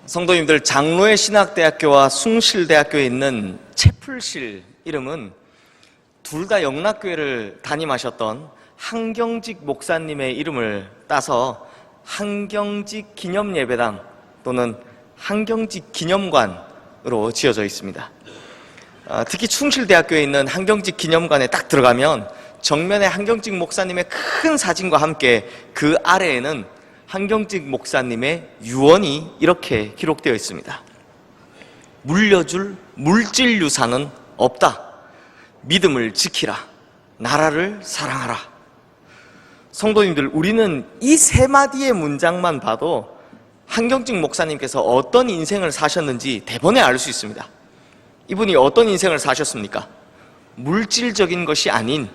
성도님들, 장로의 신학대학교와 숭실대학교에 있는 채플실 이름은 둘 다 영락교회를 담임하셨던 한경직 목사님의 이름을 따서 한경직 기념예배당 또는 한경직 기념관으로 지어져 있습니다. 특히 숭실대학교에 있는 한경직 기념관에 딱 들어가면 정면에 한경직 목사님의 큰 사진과 함께 그 아래에는 한경직 목사님의 유언이 이렇게 기록되어 있습니다. 물려줄 물질 유산은 없다. 믿음을 지키라. 나라를 사랑하라. 성도님들, 우리는 이 세 마디의 문장만 봐도 한경직 목사님께서 어떤 인생을 사셨는지 대번에 알 수 있습니다. 이분이 어떤 인생을 사셨습니까? 물질적인 것이 아닌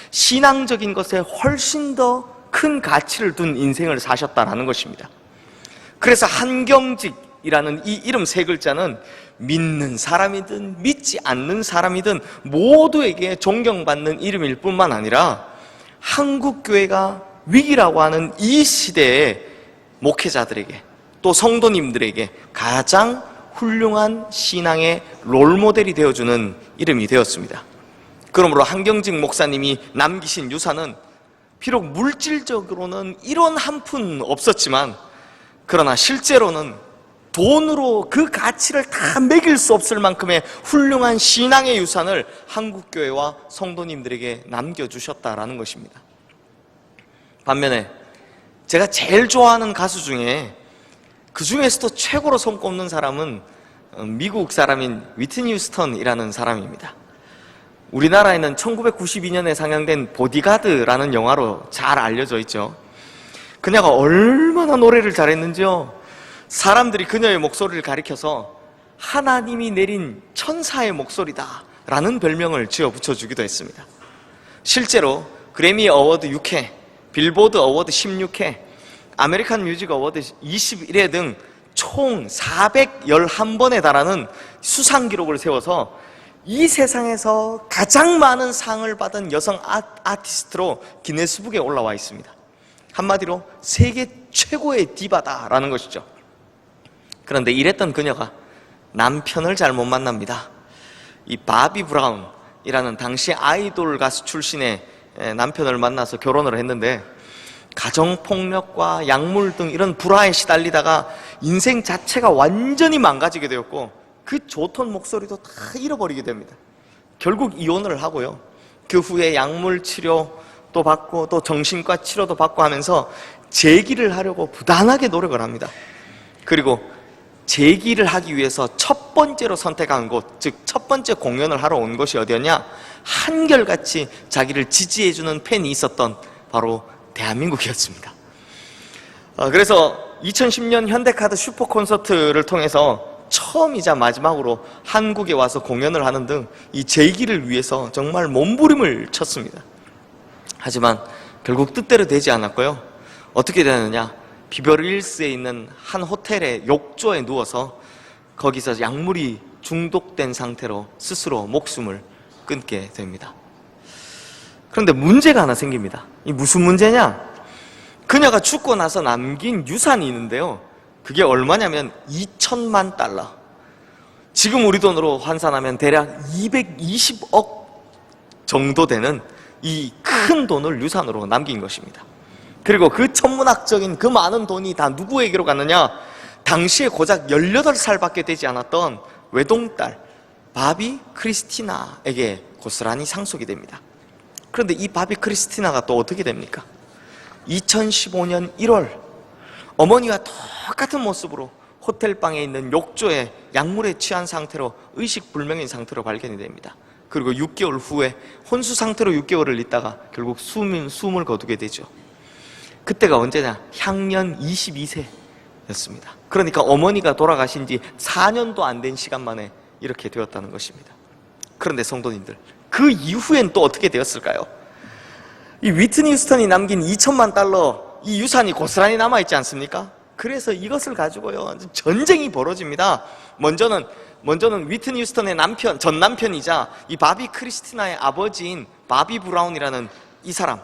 신앙적인 것에 훨씬 더 큰 가치를 둔 인생을 사셨다라는 것입니다. 그래서 한경직이라는 이 이름 세 글자는 믿는 사람이든 믿지 않는 사람이든 모두에게 존경받는 이름일 뿐만 아니라 한국교회가 위기라고 하는 이 시대에 목회자들에게 또 성도님들에게 가장 훌륭한 신앙의 롤모델이 되어주는 이름이 되었습니다. 그러므로 한경직 목사님이 남기신 유산은 비록 물질적으로는 1원 한 푼 없었지만 그러나 실제로는 돈으로 그 가치를 다 매길 수 없을 만큼의 훌륭한 신앙의 유산을 한국교회와 성도님들에게 남겨주셨다라는 것입니다. 반면에 제가 제일 좋아하는 가수 중에 그 중에서도 최고로 손꼽는 사람은 미국 사람인 위트니 휴스턴이라는 사람입니다. 우리나라에는 1992년에 상영된 보디가드라는 영화로 잘 알려져 있죠. 그녀가 얼마나 노래를 잘했는지요. 사람들이 그녀의 목소리를 가리켜서 하나님이 내린 천사의 목소리다 라는 별명을 지어 붙여주기도 했습니다. 실제로 그래미 어워드 6회, 빌보드 어워드 16회, 아메리칸 뮤직 어워드 21회 등 총 411번에 달하는 수상 기록을 세워서 이 세상에서 가장 많은 상을 받은 여성 아티스트로 기네스북에 올라와 있습니다. 한마디로 세계 최고의 디바다라는 것이죠. 그런데 이랬던 그녀가 남편을 잘못 만납니다. 이 바비 브라운이라는 당시 아이돌 가수 출신의 남편을 만나서 결혼을 했는데 가정폭력과 약물 등 이런 불화에 시달리다가 인생 자체가 완전히 망가지게 되었고 그 좋던 목소리도 다 잃어버리게 됩니다. 결국 이혼을 하고요. 그 후에 약물 치료도 받고 또 정신과 치료도 받고 하면서 재기를 하려고 부단하게 노력을 합니다. 그리고 재기를 하기 위해서 첫 번째로 선택한 곳, 즉 첫 번째 공연을 하러 온 곳이 어디였냐? 한결같이 자기를 지지해주는 팬이 있었던 바로 대한민국이었습니다. 그래서 2010년 현대카드 슈퍼 콘서트를 통해서 처음이자 마지막으로 한국에 와서 공연을 하는 등 이 재기를 위해서 정말 몸부림을 쳤습니다. 하지만 결국 뜻대로 되지 않았고요. 어떻게 되느냐? 비버리힐스에 있는 한 호텔의 욕조에 누워서 거기서 약물이 중독된 상태로 스스로 목숨을 끊게 됩니다. 그런데 문제가 하나 생깁니다. 이 무슨 문제냐? 그녀가 죽고 나서 남긴 유산이 있는데요. 그게 얼마냐면 2천만 달러. 지금 우리 돈으로 환산하면 대략 220억 정도 되는 이 큰 돈을 유산으로 남긴 것입니다. 그리고 그 천문학적인 그 많은 돈이 다 누구에게로 갔느냐? 당시에 고작 18살밖에 되지 않았던 외동딸 바비 크리스티나에게 고스란히 상속이 됩니다. 그런데 이 바비 크리스티나가 또 어떻게 됩니까? 2015년 1월 어머니와 똑같은 모습으로 호텔방에 있는 욕조에 약물에 취한 상태로 의식불명인 상태로 발견이 됩니다. 그리고 6개월 후에 혼수 상태로 6개월을 있다가 결국 숨을 거두게 되죠. 그때가 언제냐? 향년 22세였습니다. 그러니까 어머니가 돌아가신 지 4년도 안 된 시간 만에 이렇게 되었다는 것입니다. 그런데 성도님들, 그 이후엔 또 어떻게 되었을까요? 이 위트니 휴스턴이 남긴 2천만 달러 이 유산이 고스란히 남아있지 않습니까? 그래서 이것을 가지고요 전쟁이 벌어집니다. 먼저는 위트니 휴스턴의 전 남편이자 이 바비 크리스티나의 아버지인 바비 브라운이라는 이 사람,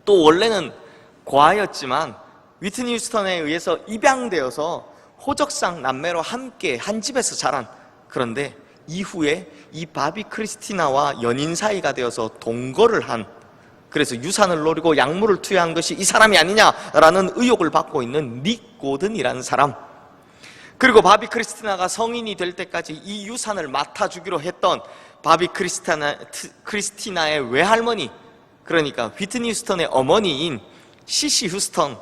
또 원래는 고아였지만 위트니 휴스턴에 의해서 입양되어서 호적상 남매로 함께 한 집에서 자란, 그런데 이후에 이 바비 크리스티나와 연인 사이가 되어서 동거를 한, 그래서 유산을 노리고 약물을 투여한 것이 이 사람이 아니냐라는 의혹을 받고 있는 닉 고든이라는 사람, 그리고 바비 크리스티나가 성인이 될 때까지 이 유산을 맡아주기로 했던 바비 크리스티나의 외할머니, 그러니까 휘트니 휴스턴의 어머니인 시시 휴스턴,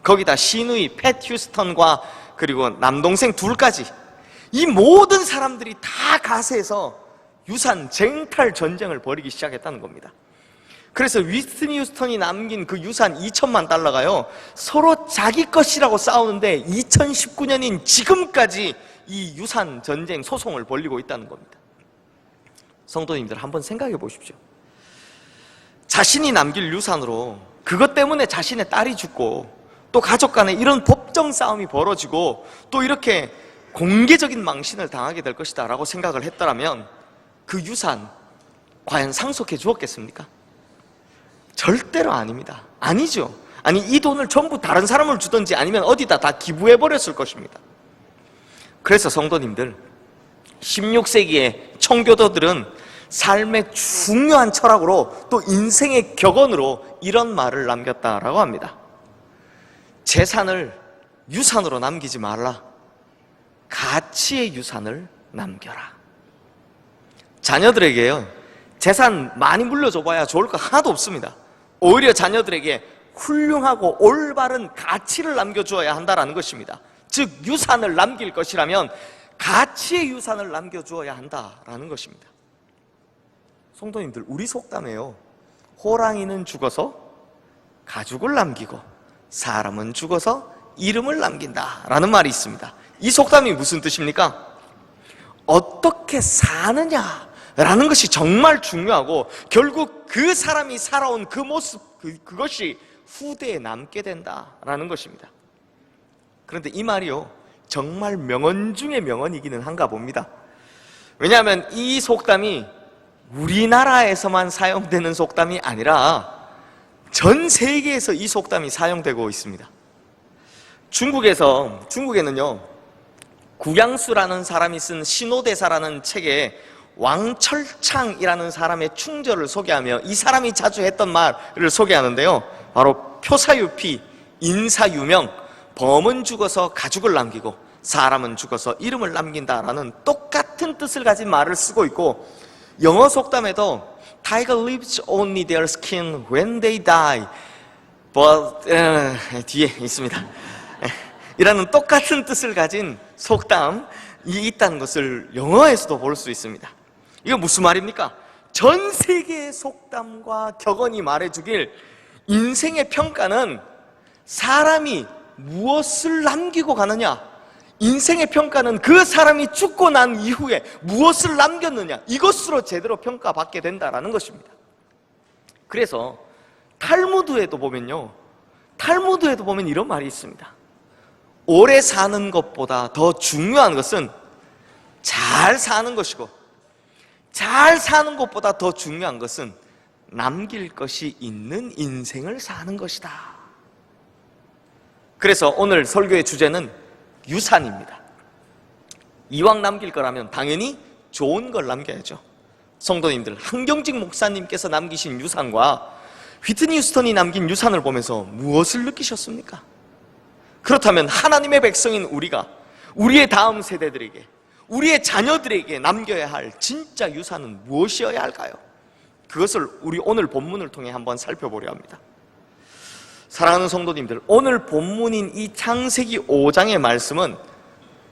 거기다 시누이 팻 휴스턴과 그리고 남동생 둘까지, 이 모든 사람들이 다 가세해서 유산 쟁탈 전쟁을 벌이기 시작했다는 겁니다. 그래서 휘트니 휴스턴이 남긴 그 유산 2천만 달러가요, 서로 자기 것이라고 싸우는데 2019년인 지금까지 이 유산 전쟁 소송을 벌이고 있다는 겁니다. 성도님들, 한번 생각해 보십시오. 자신이 남길 유산으로 그것 때문에 자신의 딸이 죽고, 또 가족 간에 이런 법정 싸움이 벌어지고, 또 이렇게 공개적인 망신을 당하게 될 것이다 라고 생각을 했더라면 그 유산 과연 상속해 주었겠습니까? 절대로 아닙니다. 아니죠. 아니, 이 돈을 전부 다른 사람을 주든지 아니면 어디다 다 기부해 버렸을 것입니다. 그래서 성도님들, 16세기의 청교도들은 삶의 중요한 철학으로, 또 인생의 격언으로 이런 말을 남겼다라고 합니다. 재산을 유산으로 남기지 말라. 가치의 유산을 남겨라. 자녀들에게요, 재산 많이 물려줘봐야 좋을 거 하나도 없습니다. 오히려 자녀들에게 훌륭하고 올바른 가치를 남겨주어야 한다는 것입니다. 즉, 유산을 남길 것이라면 가치의 유산을 남겨주어야 한다라는 것입니다. 성도님들, 우리 속담에요, 호랑이는 죽어서 가죽을 남기고 사람은 죽어서 이름을 남긴다라는 말이 있습니다. 이 속담이 무슨 뜻입니까? 어떻게 사느냐라는 것이 정말 중요하고, 결국 그 사람이 살아온 그 모습, 그것이 후대에 남게 된다라는 것입니다. 그런데 이 말이요, 정말 명언 중에 명언이기는 한가 봅니다. 왜냐하면 이 속담이 우리나라에서만 사용되는 속담이 아니라 전 세계에서 이 속담이 사용되고 있습니다. 중국에는요, 구양수라는 사람이 쓴 신호대사라는 책에 왕철창이라는 사람의 충절을 소개하며 이 사람이 자주 했던 말을 소개하는데요, 바로 표사유피, 인사유명, 범은 죽어서 가죽을 남기고 사람은 죽어서 이름을 남긴다라는 똑같은 뜻을 가진 말을 쓰고 있고, 영어 속담에도 Tiger lives only their skin when they die, but 뒤에 있습니다. 이라는 똑같은 뜻을 가진 속담이 있다는 것을 영어에서도 볼 수 있습니다. 이거 무슨 말입니까? 전 세계의 속담과 격언이 말해주길, 인생의 평가는 사람이 무엇을 남기고 가느냐, 인생의 평가는 그 사람이 죽고 난 이후에 무엇을 남겼느냐, 이것으로 제대로 평가받게 된다는 것입니다. 그래서 탈무드에도 보면 이런 말이 있습니다. 오래 사는 것보다 더 중요한 것은 잘 사는 것이고, 잘 사는 것보다 더 중요한 것은 남길 것이 있는 인생을 사는 것이다. 그래서 오늘 설교의 주제는 유산입니다. 이왕 남길 거라면 당연히 좋은 걸 남겨야죠. 성도님들, 한경직 목사님께서 남기신 유산과 휘트니 휴스턴이 남긴 유산을 보면서 무엇을 느끼셨습니까? 그렇다면 하나님의 백성인 우리가 우리의 다음 세대들에게, 우리의 자녀들에게 남겨야 할 진짜 유산은 무엇이어야 할까요? 그것을 우리 오늘 본문을 통해 한번 살펴보려 합니다. 사랑하는 성도님들, 오늘 본문인 이 창세기 5장의 말씀은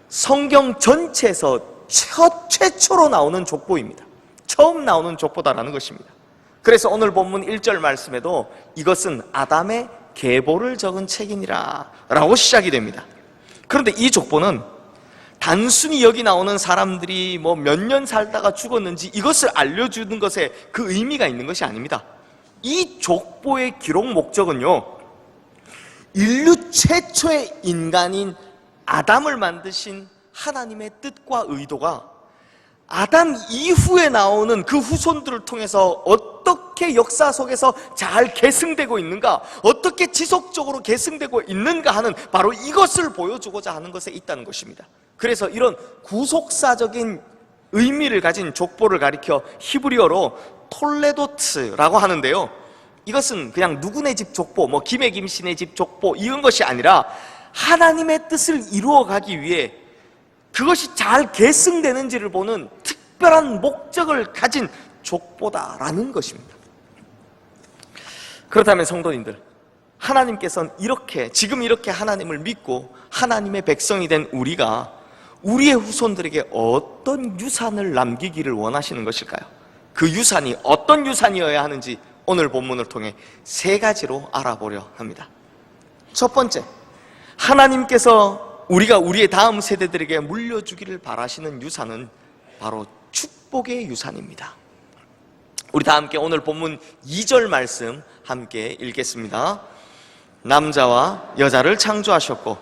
성경 전체에서 최초로 나오는 족보입니다. 처음 나오는 족보다라는 것입니다. 그래서 오늘 본문 1절 말씀에도 이것은 아담의 계보를 적은 책이니라 라고 시작이 됩니다. 그런데 이 족보는 단순히 여기 나오는 사람들이 뭐 몇 년 살다가 죽었는지 이것을 알려주는 것에 그 의미가 있는 것이 아닙니다. 이 족보의 기록 목적은요, 인류 최초의 인간인 아담을 만드신 하나님의 뜻과 의도가 아담 이후에 나오는 그 후손들을 통해서 어떻게 역사 속에서 잘 계승되고 있는가, 어떻게 지속적으로 계승되고 있는가 하는 바로 이것을 보여주고자 하는 것에 있다는 것입니다. 그래서 이런 구속사적인 의미를 가진 족보를 가리켜 히브리어로 톨레도트라고 하는데요, 이것은 그냥 누구네 집 족보, 김해 김씨네 집 족보 이런 것이 아니라 하나님의 뜻을 이루어가기 위해 그것이 잘 계승되는지를 보는 특별한 목적을 가진 족보다라는 것입니다. 그렇다면 성도님들, 하나님께서는 지금 이렇게 하나님을 믿고 하나님의 백성이 된 우리가 우리의 후손들에게 어떤 유산을 남기기를 원하시는 것일까요? 그 유산이 어떤 유산이어야 하는지 오늘 본문을 통해 3가지로 알아보려 합니다. 첫 번째, 하나님께서 우리가 우리의 다음 세대들에게 물려주기를 바라시는 유산은 바로 축복의 유산입니다. 우리 다 함께 오늘 본문 2절 말씀 함께 읽겠습니다. 남자와 여자를 창조하셨고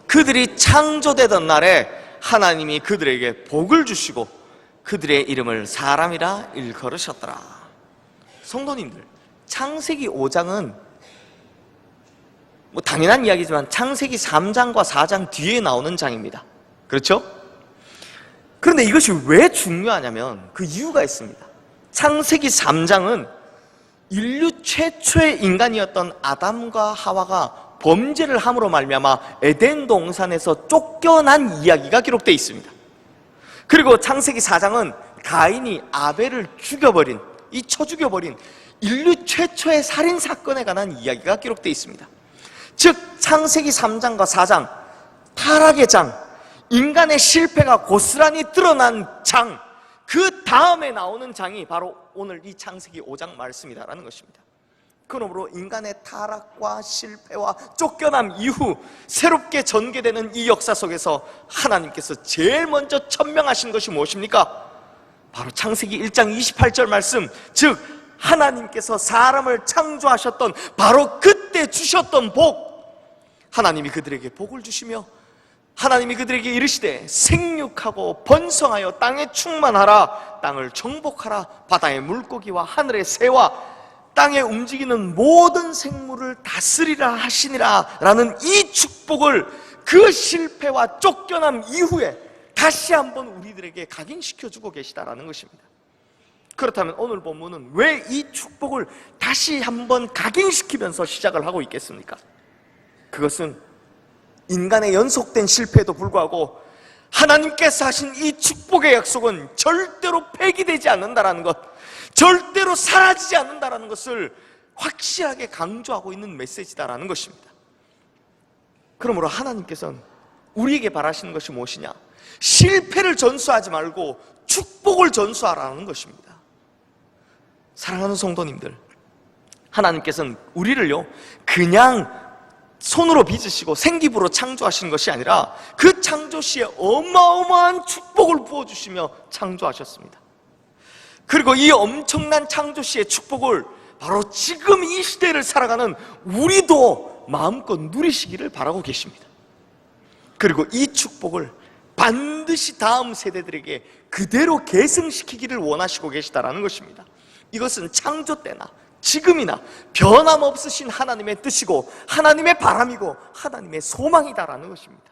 그들이 창조되던 날에 하나님이 그들에게 복을 주시고 그들의 이름을 사람이라 일컬으셨더라. 성도님들, 창세기 5장은 당연한 이야기지만 창세기 3장과 4장 뒤에 나오는 장입니다. 그렇죠? 그런데 이것이 왜 중요하냐면 그 이유가 있습니다. 창세기 3장은 인류 최초의 인간이었던 아담과 하와가 범죄를 함으로 말미암아 에덴 동산에서 쫓겨난 이야기가 기록되어 있습니다. 그리고 창세기 4장은 가인이 아벨을 쳐 죽여버린 인류 최초의 살인사건에 관한 이야기가 기록되어 있습니다. 즉 창세기 3장과 4장, 타락의 장, 인간의 실패가 고스란히 드러난 장, 그 다음에 나오는 장이 바로 오늘 이 창세기 5장 말씀이다라는 것입니다. 그러므로 인간의 타락과 실패와 쫓겨남 이후 새롭게 전개되는 이 역사 속에서 하나님께서 제일 먼저 천명하신 것이 무엇입니까? 바로 창세기 1장 28절 말씀, 즉 하나님께서 사람을 창조하셨던 바로 그때 주셨던 복, 하나님이 그들에게 복을 주시며 하나님이 그들에게 이르시되 생육하고 번성하여 땅에 충만하라, 땅을 정복하라, 바다의 물고기와 하늘의 새와 땅에 움직이는 모든 생물을 다스리라 하시니라 라는 이 축복을 그 실패와 쫓겨남 이후에 다시 한번 우리들에게 각인시켜주고 계시다라는 것입니다. 그렇다면 오늘 본문은 왜 이 축복을 다시 한번 각인시키면서 시작을 하고 있겠습니까? 그것은 인간의 연속된 실패에도 불구하고 하나님께서 하신 이 축복의 약속은 절대로 폐기되지 않는다라는 것, 절대로 사라지지 않는다라는 것을 확실하게 강조하고 있는 메시지다라는 것입니다. 그러므로 하나님께서는 우리에게 바라시는 것이 무엇이냐? 실패를 전수하지 말고 축복을 전수하라는 것입니다. 사랑하는 성도님들, 하나님께서는 우리를요 그냥 손으로 빚으시고 생기부로 창조하시는 것이 아니라 그 창조 시에 어마어마한 축복을 부어주시며 창조하셨습니다. 그리고 이 엄청난 창조 시의 축복을 바로 지금 이 시대를 살아가는 우리도 마음껏 누리시기를 바라고 계십니다. 그리고 이 축복을 반드시 다음 세대들에게 그대로 계승시키기를 원하시고 계시다라는 것입니다. 이것은 창조 때나 지금이나 변함없으신 하나님의 뜻이고 하나님의 바람이고 하나님의 소망이다라는 것입니다.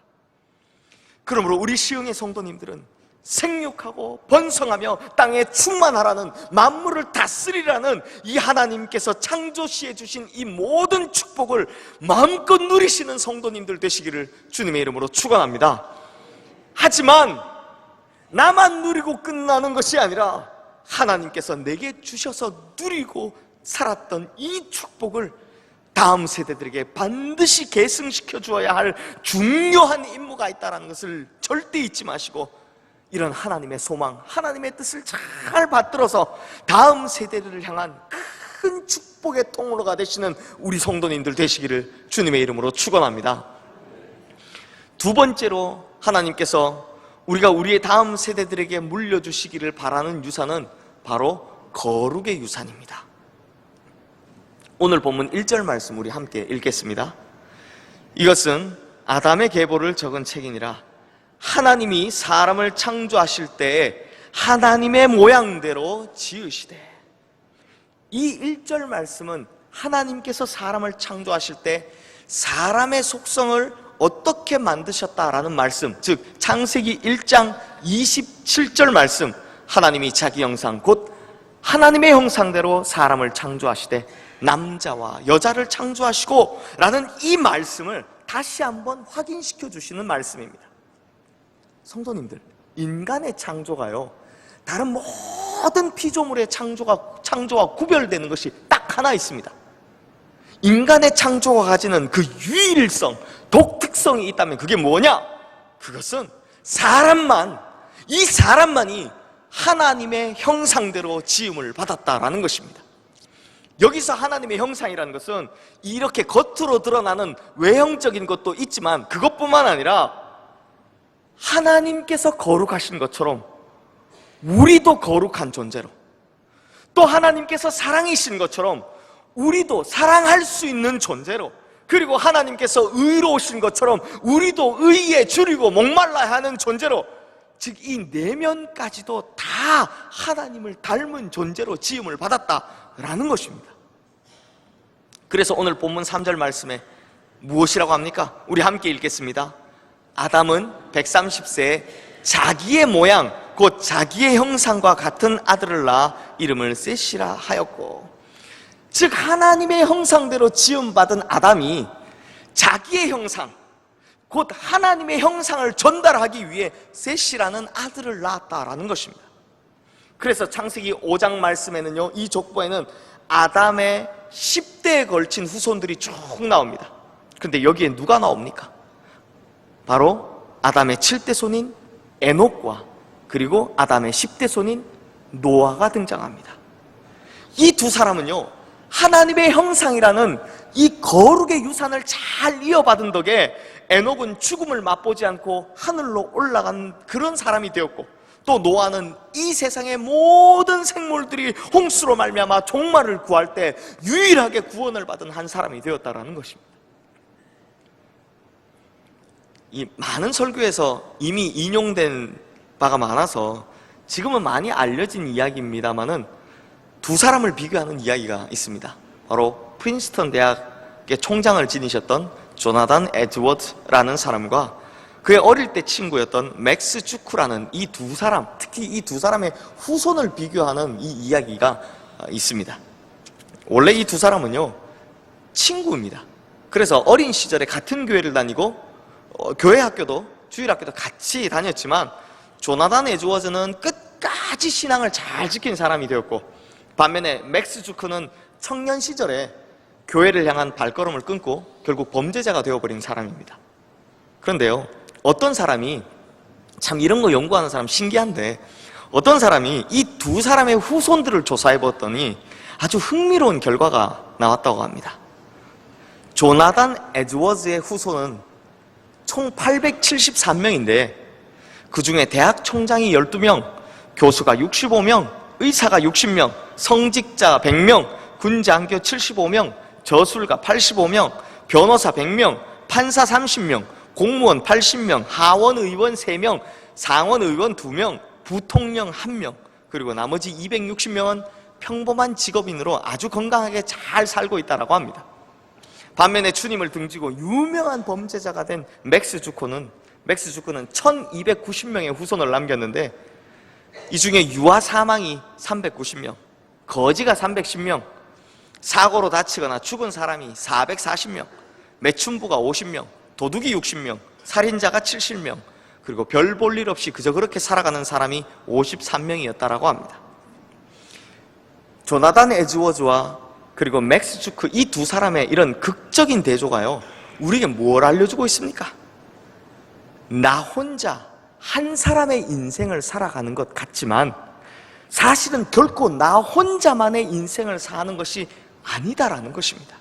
그러므로 우리 시흥의 성도님들은 생육하고 번성하며 땅에 충만하라는, 만물을 다스리라는 이 하나님께서 창조시에 주신 이 모든 축복을 마음껏 누리시는 성도님들 되시기를 주님의 이름으로 축원합니다. 하지만 나만 누리고 끝나는 것이 아니라 하나님께서 내게 주셔서 누리고 살았던 이 축복을 다음 세대들에게 반드시 계승시켜 주어야 할 중요한 임무가 있다는 것을 절대 잊지 마시고, 이런 하나님의 소망, 하나님의 뜻을 잘 받들어서 다음 세대를 향한 큰 축복의 통로가 되시는 우리 성도님들 되시기를 주님의 이름으로 축원합니다. 두 번째로 하나님께서 우리가 우리의 다음 세대들에게 물려주시기를 바라는 유산은 바로 거룩의 유산입니다. 오늘 본문 1절 말씀 우리 함께 읽겠습니다. 이것은 아담의 계보를 적은 책이니라. 하나님이 사람을 창조하실 때에 하나님의 모양대로 지으시되. 이 1절 말씀은 하나님께서 사람을 창조하실 때 사람의 속성을 어떻게 만드셨다라는 말씀, 즉 창세기 1장 27절 말씀, 하나님이 자기 형상 곧 하나님의 형상대로 사람을 창조하시되 남자와 여자를 창조하시고 라는 이 말씀을 다시 한번 확인시켜 주시는 말씀입니다. 성도님들, 인간의 창조가요, 다른 모든 피조물의 창조와 구별되는 것이 딱 하나 있습니다. 인간의 창조가 가지는 그 유일성, 독특성이 있다면 그게 뭐냐? 그것은 이 사람만이 하나님의 형상대로 지음을 받았다라는 것입니다. 여기서 하나님의 형상이라는 것은 이렇게 겉으로 드러나는 외형적인 것도 있지만 그것뿐만 아니라 하나님께서 거룩하신 것처럼 우리도 거룩한 존재로, 또 하나님께서 사랑이신 것처럼 우리도 사랑할 수 있는 존재로, 그리고 하나님께서 의로우신 것처럼 우리도 의에 줄이고 목말라야 하는 존재로, 즉 이 내면까지도 다 하나님을 닮은 존재로 지음을 받았다라는 것입니다. 그래서 오늘 본문 3절 말씀에 무엇이라고 합니까? 우리 함께 읽겠습니다. 아담은 130세에 자기의 모양 곧 자기의 형상과 같은 아들을 낳아 이름을 셋이라 하였고, 즉 하나님의 형상대로 지음받은 아담이 자기의 형상 곧 하나님의 형상을 전달하기 위해 셋이라는 아들을 낳았다라는 것입니다. 그래서 창세기 5장 말씀에는요, 이 족보에는 아담의 10대에 걸친 후손들이 쭉 나옵니다. 그런데 여기에 누가 나옵니까? 바로 아담의 7대 손인 에녹과 그리고 아담의 10대 손인 노아가 등장합니다. 이 두 사람은요, 하나님의 형상이라는 이 거룩의 유산을 잘 이어받은 덕에 에녹은 죽음을 맛보지 않고 하늘로 올라간 그런 사람이 되었고, 또 노아는 이 세상의 모든 생물들이 홍수로 말미암아 종말을 구할 때 유일하게 구원을 받은 한 사람이 되었다라는 것입니다. 이 많은 설교에서 이미 인용된 바가 많아서 지금은 많이 알려진 이야기입니다만은 두 사람을 비교하는 이야기가 있습니다. 바로 프린스턴 대학의 총장을 지니셨던 조나단 에드워드라는 사람과 그의 어릴 때 친구였던 맥스 주크라는 이 두 사람, 특히 이 두 사람의 후손을 비교하는 이 이야기가 있습니다. 원래 이 두 사람은요, 친구입니다. 그래서 어린 시절에 같은 교회를 다니고 교회 학교도 주일학교도 같이 다녔지만 조나단 에드워즈는 끝까지 신앙을 잘 지킨 사람이 되었고, 반면에 맥스 주크는 청년 시절에 교회를 향한 발걸음을 끊고 결국 범죄자가 되어버린 사람입니다. 그런데요, 어떤 사람이, 참 이런 거 연구하는 사람 신기한데, 어떤 사람이 이 두 사람의 후손들을 조사해 봤더니 아주 흥미로운 결과가 나왔다고 합니다. 조나단 에드워즈의 후손은 총 873명인데 그 중에 대학 총장이 12명, 교수가 65명, 의사가 60명, 성직자 100명, 군장교 75명, 저술가 85명, 변호사 100명, 판사 30명, 공무원 80명, 하원의원 3명, 상원의원 2명, 부통령 1명, 그리고 나머지 260명은 평범한 직업인으로 아주 건강하게 잘 살고 있다고 합니다. 반면에 주님을 등지고 유명한 범죄자가 된 맥스 주크는 1290명의 후손을 남겼는데 이 중에 유아 사망이 390명, 거지가 310명, 사고로 다치거나 죽은 사람이 440명, 매춘부가 50명, 도둑이 60명, 살인자가 70명, 그리고 별 볼 일 없이 그저 그렇게 살아가는 사람이 53명이었다고 합니다. 조나단 에드워즈와 그리고 맥스 주크 이 두 사람의 이런 극적인 대조가요, 우리에게 뭘 알려주고 있습니까? 나 혼자 한 사람의 인생을 살아가는 것 같지만 사실은 결코 나 혼자만의 인생을 사는 것이 아니다라는 것입니다.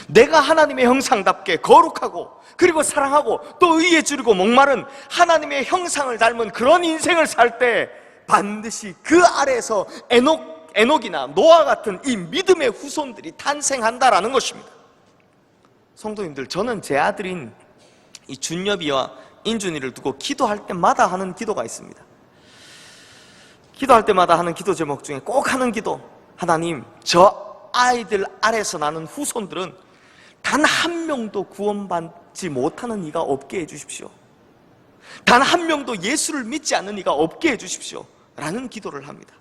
내가 하나님의 형상답게 거룩하고 그리고 사랑하고 또 의에 줄이고 목마른 하나님의 형상을 닮은 그런 인생을 살 때 반드시 그 아래에서 에녹이나 노아 같은 이 믿음의 후손들이 탄생한다라는 것입니다. 성도님들, 저는 제 아들인 이 준엽이와 인준이를 두고 기도할 때마다 하는 기도가 있습니다. 기도할 때마다 하는 기도 제목 중에 꼭 하는 기도, 하나님, 저 아이들 아래서 나는 후손들은 단 한 명도 구원받지 못하는 이가 없게 해주십시오. 단 한 명도 예수를 믿지 않는 이가 없게 해주십시오 라는 기도를 합니다.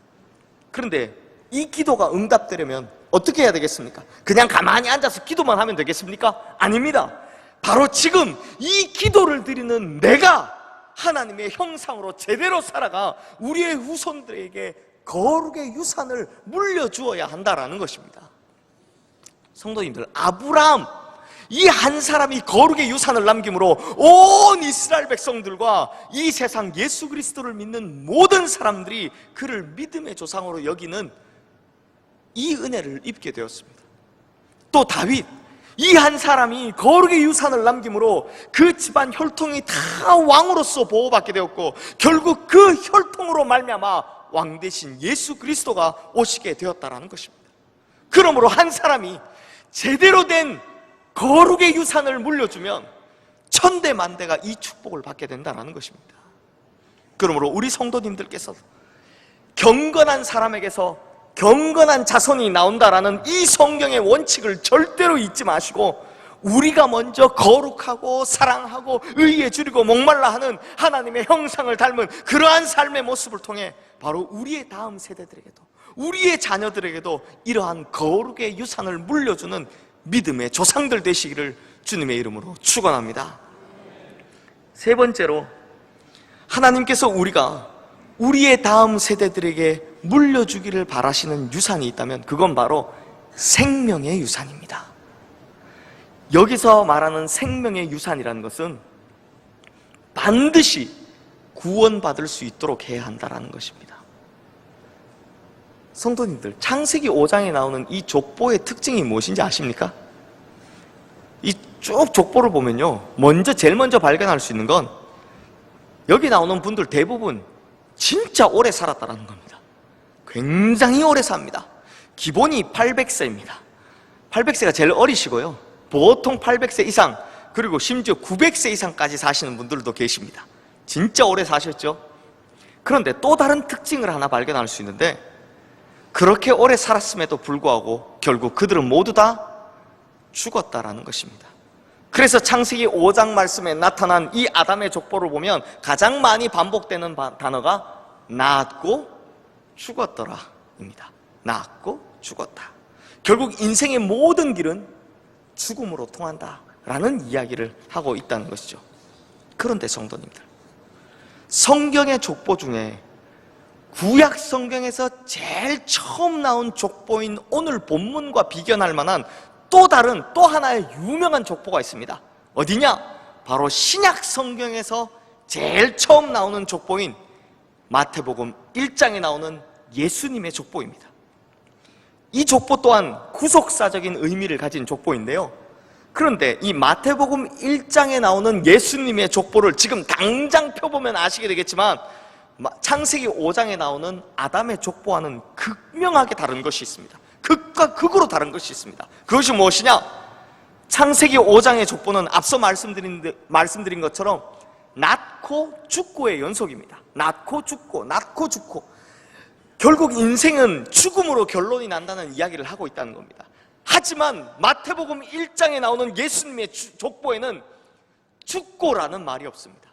그런데 이 기도가 응답되려면 어떻게 해야 되겠습니까? 그냥 가만히 앉아서 기도만 하면 되겠습니까? 아닙니다. 바로 지금 이 기도를 드리는 내가 하나님의 형상으로 제대로 살아가 우리의 후손들에게 거룩의 유산을 물려주어야 한다라는 것입니다. 성도님들, 아브라함, 이 한 사람이 거룩의 유산을 남김으로 온 이스라엘 백성들과 이 세상 예수 그리스도를 믿는 모든 사람들이 그를 믿음의 조상으로 여기는 이 은혜를 입게 되었습니다. 또 다윗, 이 한 사람이 거룩의 유산을 남김으로 그 집안 혈통이 다 왕으로서 보호받게 되었고, 결국 그 혈통으로 말미암아 왕 대신 예수 그리스도가 오시게 되었다라는 것입니다. 그러므로 한 사람이 제대로 된 거룩의 유산을 물려주면 천대만대가 이 축복을 받게 된다는 것입니다. 그러므로 우리 성도님들께서 경건한 사람에게서 경건한 자손이 나온다라는 이 성경의 원칙을 절대로 잊지 마시고, 우리가 먼저 거룩하고 사랑하고 의에 줄이고 목말라 하는 하나님의 형상을 닮은 그러한 삶의 모습을 통해 바로 우리의 다음 세대들에게도, 우리의 자녀들에게도 이러한 거룩의 유산을 물려주는 믿음의 조상들 되시기를 주님의 이름으로 축원합니다. 세 번째로, 하나님께서 우리의 다음 세대들에게 물려주기를 바라시는 유산이 있다면 그건 바로 생명의 유산입니다. 여기서 말하는 생명의 유산이라는 것은 반드시 구원받을 수 있도록 해야 한다는 것입니다. 성도님들, 창세기 5장에 나오는 이 족보의 특징이 무엇인지 아십니까? 이 쭉 족보를 보면요, 제일 먼저 발견할 수 있는 건 여기 나오는 분들 대부분 진짜 오래 살았다는 겁니다. 굉장히 오래 삽니다. 기본이 800세입니다. 800세가 제일 어리시고요, 보통 800세 이상, 그리고 심지어 900세 이상까지 사시는 분들도 계십니다. 진짜 오래 사셨죠? 그런데 또 다른 특징을 하나 발견할 수 있는데, 그렇게 오래 살았음에도 불구하고 결국 그들은 모두 다 죽었다라는 것입니다. 그래서 창세기 5장 말씀에 나타난 이 아담의 족보를 보면 가장 많이 반복되는 단어가 낳았고 죽었더라입니다. 낳았고 죽었다. 결국 인생의 모든 길은 죽음으로 통한다라는 이야기를 하고 있다는 것이죠. 그런데 성도님들, 성경의 족보 중에 구약 성경에서 제일 처음 나온 족보인 오늘 본문과 비견할 만한 또 하나의 유명한 족보가 있습니다. 어디냐? 바로 신약 성경에서 제일 처음 나오는 족보인 마태복음 1장에 나오는 예수님의 족보입니다. 이 족보 또한 구속사적인 의미를 가진 족보인데요, 그런데 이 마태복음 1장에 나오는 예수님의 족보를 지금 당장 펴보면 아시게 되겠지만, 창세기 5장에 나오는 아담의 족보와는 극명하게 다른 것이 있습니다. 극과 극으로 다른 것이 있습니다. 그것이 무엇이냐? 창세기 5장의 족보는 앞서 말씀드린 것처럼 낳고 죽고의 연속입니다. 낳고 죽고, 낳고 죽고. 결국 인생은 죽음으로 결론이 난다는 이야기를 하고 있다는 겁니다. 하지만 마태복음 1장에 나오는 예수님의 족보에는 죽고라는 말이 없습니다.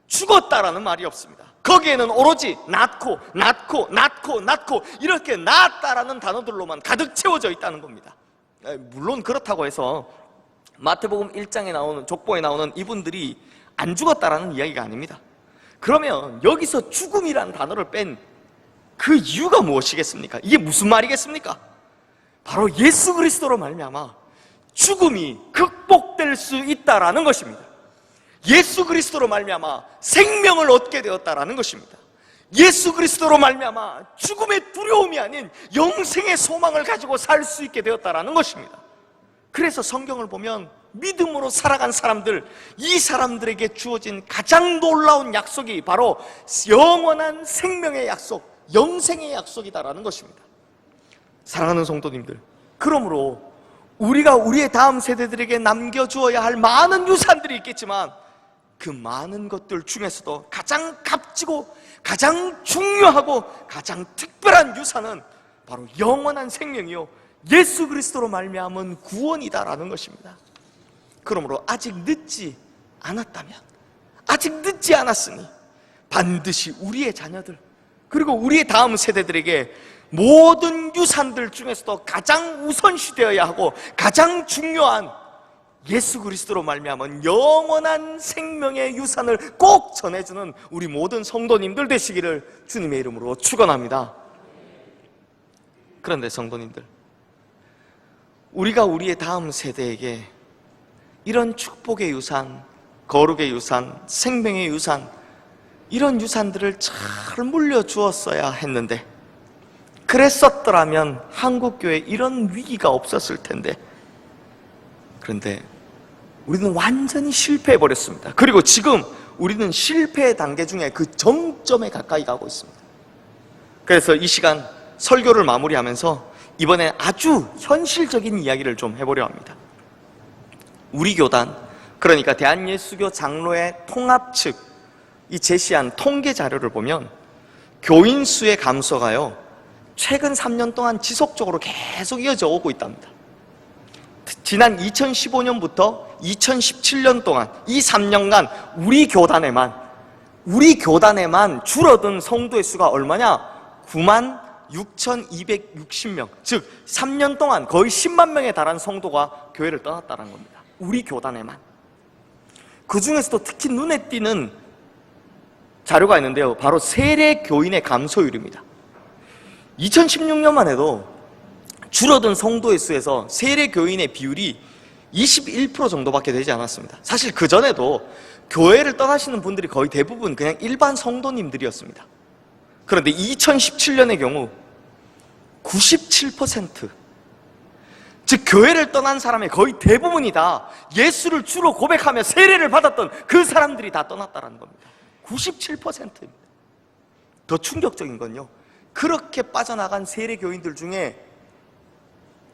죽었다라는 말이 없습니다. 거기에는 오로지 낳고 이렇게 낳았다라는 단어들로만 가득 채워져 있다는 겁니다. 물론 그렇다고 해서 마태복음 1장에 나오는 족보에 나오는 이분들이 안 죽었다라는 이야기가 아닙니다. 그러면 여기서 죽음이라는 단어를 뺀 그 이유가 무엇이겠습니까? 이게 무슨 말이겠습니까? 바로 예수 그리스도로 말미암아 죽음이 극복될 수 있다라는 것입니다. 예수 그리스도로 말미암아 생명을 얻게 되었다라는 것입니다. 예수 그리스도로 말미암아 죽음의 두려움이 아닌 영생의 소망을 가지고 살 수 있게 되었다라는 것입니다. 그래서 성경을 보면 믿음으로 살아간 사람들, 이 사람들에게 주어진 가장 놀라운 약속이 바로 영원한 생명의 약속, 영생의 약속이다라는 것입니다. 사랑하는 성도님들, 그러므로 우리가 우리의 다음 세대들에게 남겨주어야 할 많은 유산들이 있겠지만 그 많은 것들 중에서도 가장 값지고 가장 중요하고 가장 특별한 유산은 바로 영원한 생명이요 예수 그리스도로 말미암은 구원이다라는 것입니다. 그러므로 아직 늦지 않았다면, 아직 늦지 않았으니 반드시 우리의 자녀들 그리고 우리의 다음 세대들에게 모든 유산들 중에서도 가장 우선시되어야 하고 가장 중요한 예수 그리스도로 말미암은 영원한 생명의 유산을 꼭 전해주는 우리 모든 성도님들 되시기를 주님의 이름으로 축원합니다. 그런데 성도님들, 우리가 우리의 다음 세대에게 이런 축복의 유산, 거룩의 유산, 생명의 유산, 이런 유산들을 잘 물려주었어야 했는데, 그랬었더라면 한국교회에 이런 위기가 없었을 텐데, 그런데 우리는 완전히 실패해버렸습니다. 그리고 지금 우리는 실패의 단계 중에 그 정점에 가까이 가고 있습니다. 그래서 이 시간 설교를 마무리하면서 이번엔 아주 현실적인 이야기를 좀 해보려 합니다. 우리 교단, 그러니까 대한예수교 장로회 통합 측이 제시한 통계 자료를 보면 교인 수의 감소가요 최근 3년 동안 지속적으로 계속 이어져 오고 있답니다. 지난 2015년부터 2017년 동안 이 3년간 우리 교단에만 줄어든 성도의 수가 얼마냐? 96,260명. 즉 3년 동안 거의 10만 명에 달한 성도가 교회를 떠났다는 겁니다. 우리 교단에만. 그 중에서도 특히 눈에 띄는 자료가 있는데요, 바로 세례 교인의 감소율입니다. 2016년만 해도 줄어든 성도의 수에서 세례 교인의 비율이 21% 정도밖에 되지 않았습니다. 사실 그전에도 교회를 떠나시는 분들이 거의 대부분 그냥 일반 성도님들이었습니다. 그런데 2017년의 경우 97%, 즉 교회를 떠난 사람의 거의 대부분이 다 예수를 주로 고백하며 세례를 받았던 그 사람들이 다 떠났다는 겁니다. 97%입니다. 더 충격적인 건요, 그렇게 빠져나간 세례 교인들 중에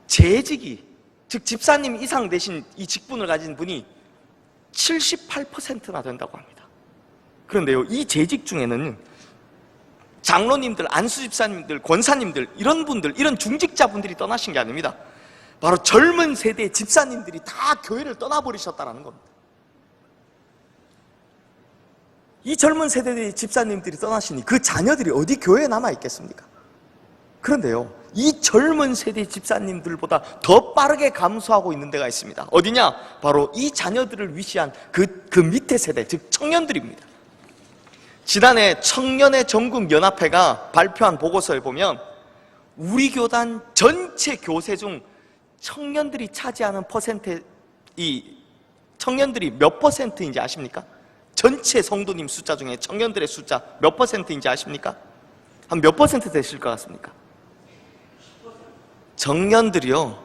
재직이, 즉 집사님 이상 되신 이 직분을 가진 분이 78%나 된다고 합니다. 그런데요, 이 재직 중에는 장로님들, 안수집사님들, 권사님들, 이런 분들, 이런 중직자분들이 떠나신 게 아닙니다. 바로 젊은 세대의 집사님들이 다 교회를 떠나버리셨다는 겁니다. 이 젊은 세대의 집사님들이 떠나시니 그 자녀들이 어디 교회에 남아있겠습니까? 그런데요, 이 젊은 세대 집사님들보다 더 빠르게 감소하고 있는 데가 있습니다. 어디냐? 바로 이 자녀들을 위시한 그 밑에 세대, 즉 청년들입니다. 지난해 청년의 전국연합회가 발표한 보고서에 보면 우리 교단 전체 교세 중 청년들이 차지하는 청년들이 몇 퍼센트인지 아십니까? 전체 성도님 숫자 중에 청년들의 숫자 몇 퍼센트인지 아십니까? 한 몇 퍼센트 되실 것 같습니까? 청년들이요,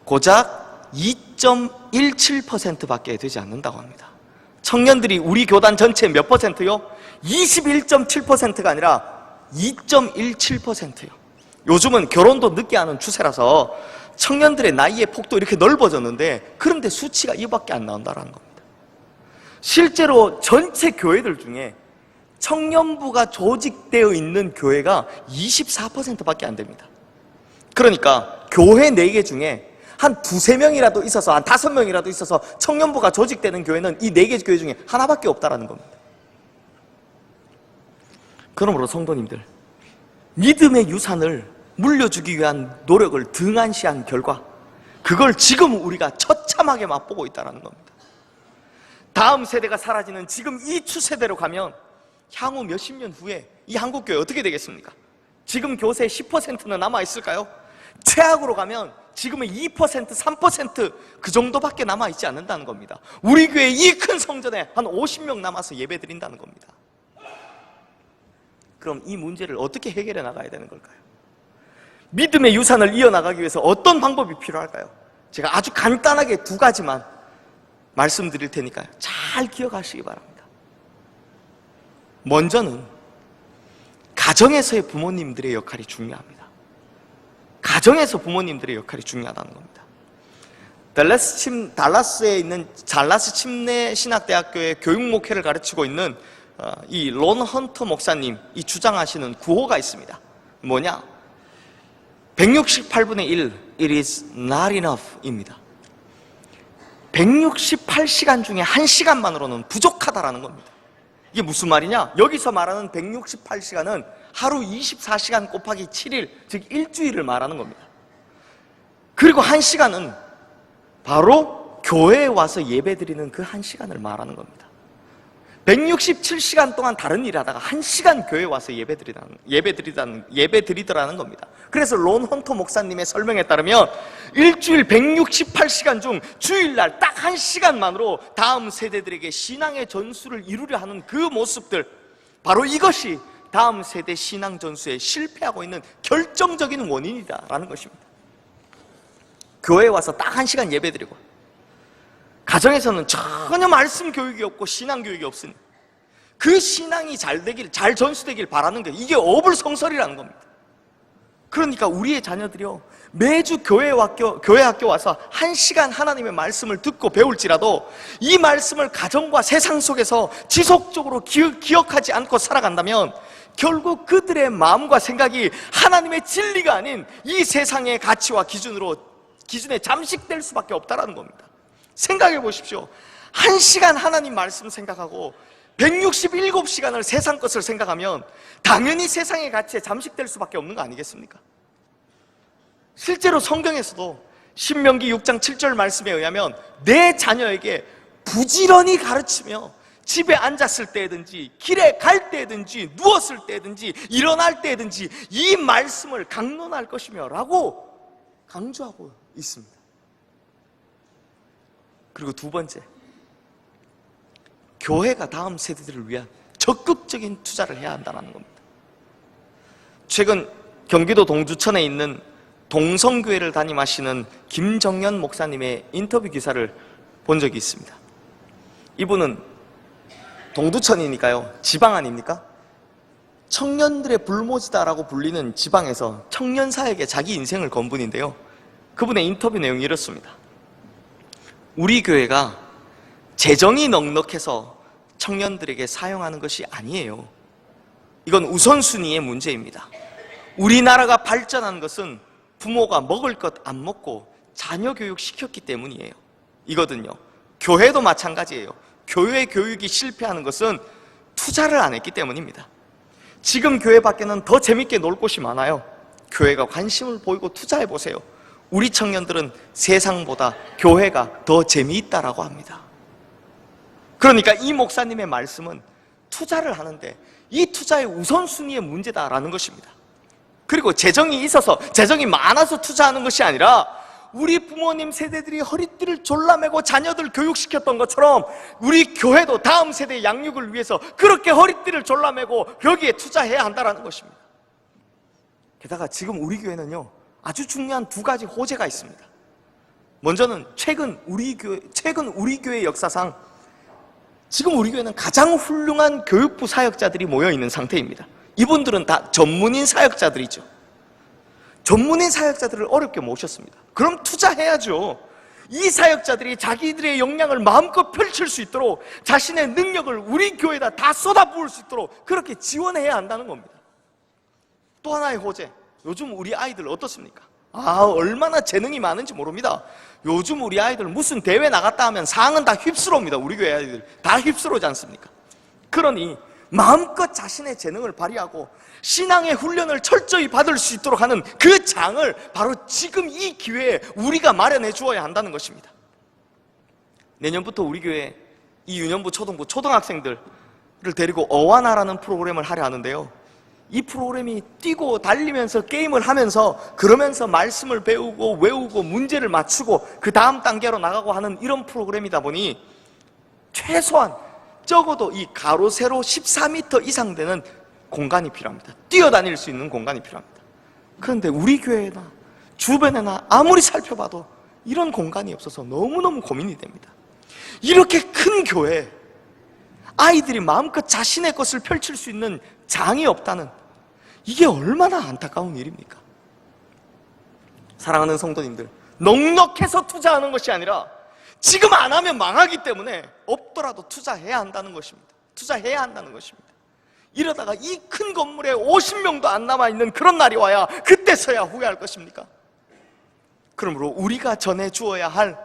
고작 2.17%밖에 되지 않는다고 합니다. 청년들이 우리 교단 전체 몇 퍼센트요? 21.7%가 아니라 2.17%요. 요즘은 결혼도 늦게 하는 추세라서 청년들의 나이의 폭도 이렇게 넓어졌는데, 그런데 수치가 이밖에 안 나온다는 겁니다. 실제로 전체 교회들 중에 청년부가 조직되어 있는 교회가 24%밖에 안 됩니다. 그러니까 교회 4개 중에 한 2-3명이라도 있어서, 한 5명이라도 있어서 청년부가 조직되는 교회는 이 4개 교회 중에 하나밖에 없다는 겁니다. 그러므로 성도님들, 믿음의 유산을 물려주기 위한 노력을 등한시한 결과 그걸 지금 우리가 처참하게 맛보고 있다는 겁니다. 다음 세대가 사라지는 지금 이 추세대로 가면 향후 몇십 년 후에 이 한국교회 어떻게 되겠습니까? 지금 교세의 10%는 남아있을까요? 최악으로 가면 지금의 2%, 3% 그 정도밖에 남아있지 않는다는 겁니다. 우리 교회 이 큰 성전에 한 50명 남아서 예배 드린다는 겁니다. 그럼 이 문제를 어떻게 해결해 나가야 되는 걸까요? 믿음의 유산을 이어나가기 위해서 어떤 방법이 필요할까요? 제가 아주 간단하게 2가지만 말씀드릴 테니까요, 잘 기억하시기 바랍니다. 먼저는 가정에서의 부모님들의 역할이 중요합니다. 가정에서 부모님들의 역할이 중요하다는 겁니다. 달라스에 있는 달라스 침례 신학대학교의 교육 목회를 가르치고 있는 이 론 헌터 목사님 이 주장하시는 구호가 있습니다. 뭐냐? 168분의 1 It is not enough 입니다. 168시간 중에 1시간만으로는 부족하다라는 겁니다. 이게 무슨 말이냐? 여기서 말하는 168시간은 하루 24시간 곱하기 7일, 즉 일주일을 말하는 겁니다. 그리고 1시간은 바로 교회에 와서 예배드리는 그 1시간을 말하는 겁니다. 167시간 동안 다른 일 하다가 1시간 교회에 와서 예배드리더라는 겁니다. 그래서 론 헌터 목사님의 설명에 따르면 일주일 168시간 중 주일날 딱 1시간만으로 다음 세대들에게 신앙의 전수를 이루려 하는 그 모습들, 바로 이것이 다음 세대 신앙 전수에 실패하고 있는 결정적인 원인이다라는 것입니다. 교회에 와서 딱 1시간 예배드리고 가정에서는 전혀 말씀 교육이 없고 신앙 교육이 없으니 그 신앙이 잘 전수되길 바라는 게 이게 어불성설이라는 겁니다. 그러니까 우리의 자녀들이요, 매주 교회 학교 와서 1시간 하나님의 말씀을 듣고 배울지라도 이 말씀을 가정과 세상 속에서 지속적으로 기억하지 않고 살아간다면 결국 그들의 마음과 생각이 하나님의 진리가 아닌 이 세상의 가치와 기준에 잠식될 수밖에 없다는 겁니다. 생각해 보십시오. 1시간 하나님 말씀 생각하고 167시간을 세상 것을 생각하면 당연히 세상의 가치에 잠식될 수밖에 없는 거 아니겠습니까? 실제로 성경에서도 신명기 6장 7절 말씀에 의하면 내 자녀에게 부지런히 가르치며 집에 앉았을 때든지 길에 갈 때든지 누웠을 때든지 일어날 때든지 이 말씀을 강론할 것이며 라고 강조하고 있습니다. 그리고 두 번째, 교회가 다음 세대들을 위한 적극적인 투자를 해야 한다는 겁니다. 최근 경기도 동두천에 있는 동성교회를 담임하시는 김정연 목사님의 인터뷰 기사를 본 적이 있습니다. 이분은 동두천이니까요, 지방 아닙니까? 청년들의 불모지다라고 불리는 지방에서 청년사에게 자기 인생을 건 분인데요, 그분의 인터뷰 내용이 이렇습니다. 우리 교회가 재정이 넉넉해서 청년들에게 사용하는 것이 아니에요. 이건 우선순위의 문제입니다. 우리나라가 발전한 것은 부모가 먹을 것 안 먹고 자녀 교육 시켰기 때문이에요. 이거든요. 교회도 마찬가지예요. 교회 교육이 실패하는 것은 투자를 안 했기 때문입니다. 지금 교회 밖에는 더 재밌게 놀 곳이 많아요. 교회가 관심을 보이고 투자해 보세요. 우리 청년들은 세상보다 교회가 더 재미있다라고 합니다. 그러니까 이 목사님의 말씀은 투자를 하는데 이 투자의 우선순위의 문제다라는 것입니다. 그리고 재정이 많아서 투자하는 것이 아니라 우리 부모님 세대들이 허리띠를 졸라매고 자녀들 교육시켰던 것처럼 우리 교회도 다음 세대 양육을 위해서 그렇게 허리띠를 졸라매고 여기에 투자해야 한다는 것입니다. 게다가 지금 우리 교회는요, 아주 중요한 두 가지 호재가 있습니다. 먼저는 최근 우리 교회 역사상 지금 우리 교회는 가장 훌륭한 교육부 사역자들이 모여있는 상태입니다. 이분들은 다 전문인 사역자들이죠. 전문인 사역자들을 어렵게 모셨습니다. 그럼 투자해야죠. 이 사역자들이 자기들의 역량을 마음껏 펼칠 수 있도록 자신의 능력을 우리 교회에다 다 쏟아부을 수 있도록 그렇게 지원해야 한다는 겁니다. 또 하나의 호재, 요즘 우리 아이들 어떻습니까? 얼마나 재능이 많은지 모릅니다. 요즘 우리 아이들 무슨 대회 나갔다 하면 상은 다 휩쓸어옵니다. 우리 교회 아이들 다 휩쓸어오지 않습니까? 그러니 마음껏 자신의 재능을 발휘하고 신앙의 훈련을 철저히 받을 수 있도록 하는 그 장을 바로 지금 이 기회에 우리가 마련해 주어야 한다는 것입니다. 내년부터 우리 교회 이 유년부, 초등부, 초등학생들을 데리고 어와나라는 프로그램을 하려 하는데요, 이 프로그램이 뛰고 달리면서 게임을 하면서 그러면서 말씀을 배우고 외우고 문제를 맞추고 그 다음 단계로 나가고 하는 이런 프로그램이다 보니 최소한 적어도 이 가로 세로 14m 이상 되는 공간이 필요합니다. 뛰어다닐 수 있는 공간이 필요합니다. 그런데 우리 교회나 주변에나 아무리 살펴봐도 이런 공간이 없어서 너무너무 고민이 됩니다. 이렇게 큰 교회, 아이들이 마음껏 자신의 것을 펼칠 수 있는 장이 없다는, 이게 얼마나 안타까운 일입니까? 사랑하는 성도님들, 넉넉해서 투자하는 것이 아니라 지금 안 하면 망하기 때문에 없더라도 투자해야 한다는 것입니다. 투자해야 한다는 것입니다. 이러다가 이 큰 건물에 50명도 안 남아있는 그런 날이 와야 그때서야 후회할 것입니까? 그러므로 우리가 전해 주어야 할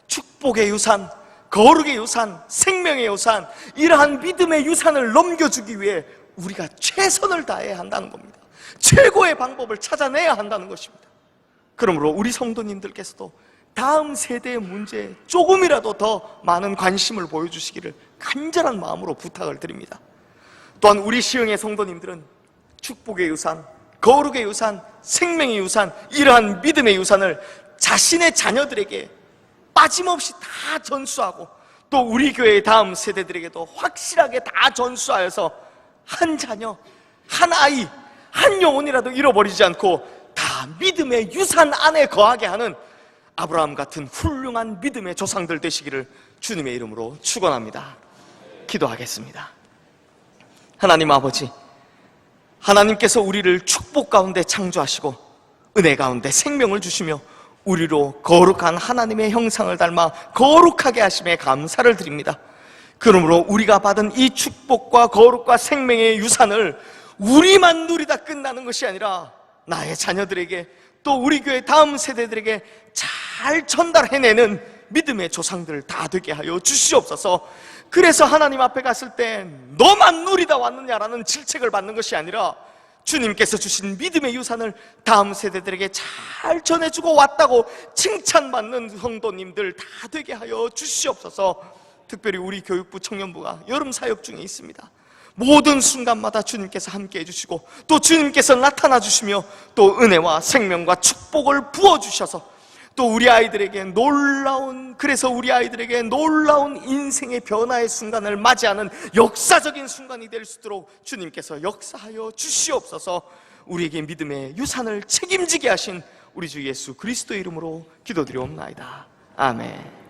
축복의 유산, 거룩의 유산, 생명의 유산, 이러한 믿음의 유산을 넘겨주기 위해 우리가 최선을 다해야 한다는 겁니다. 최고의 방법을 찾아내야 한다는 것입니다. 그러므로 우리 성도님들께서도 다음 세대의 문제에 조금이라도 더 많은 관심을 보여주시기를 간절한 마음으로 부탁을 드립니다. 또한 우리 시흥의 성도님들은 축복의 유산, 거룩의 유산, 생명의 유산, 이러한 믿음의 유산을 자신의 자녀들에게 빠짐없이 다 전수하고 또 우리 교회의 다음 세대들에게도 확실하게 다 전수하여서 한 자녀, 한 아이, 한 영혼이라도 잃어버리지 않고 다 믿음의 유산 안에 거하게 하는 아브라함 같은 훌륭한 믿음의 조상들 되시기를 주님의 이름으로 축원합니다. 기도하겠습니다. 하나님 아버지, 하나님께서 우리를 축복 가운데 창조하시고 은혜 가운데 생명을 주시며 우리로 거룩한 하나님의 형상을 닮아 거룩하게 하심에 감사를 드립니다. 그러므로 우리가 받은 이 축복과 거룩과 생명의 유산을 우리만 누리다 끝나는 것이 아니라 나의 자녀들에게 또 우리 교회 다음 세대들에게 잘 전달해내는 믿음의 조상들 다 되게 하여 주시옵소서. 그래서 하나님 앞에 갔을 때 너만 누리다 왔느냐라는 질책을 받는 것이 아니라 주님께서 주신 믿음의 유산을 다음 세대들에게 잘 전해주고 왔다고 칭찬받는 성도님들 다 되게 하여 주시옵소서. 특별히 우리 교육부 청년부가 여름 사역 중에 있습니다. 모든 순간마다 주님께서 함께 해주시고 또 주님께서 나타나 주시며 또 은혜와 생명과 축복을 부어주셔서 또 우리 아이들에게 그래서 우리 아이들에게 놀라운 인생의 변화의 순간을 맞이하는 역사적인 순간이 될 수 있도록 주님께서 역사하여 주시옵소서. 우리에게 믿음의 유산을 책임지게 하신 우리 주 예수 그리스도의 이름으로 기도드리옵나이다. 아멘.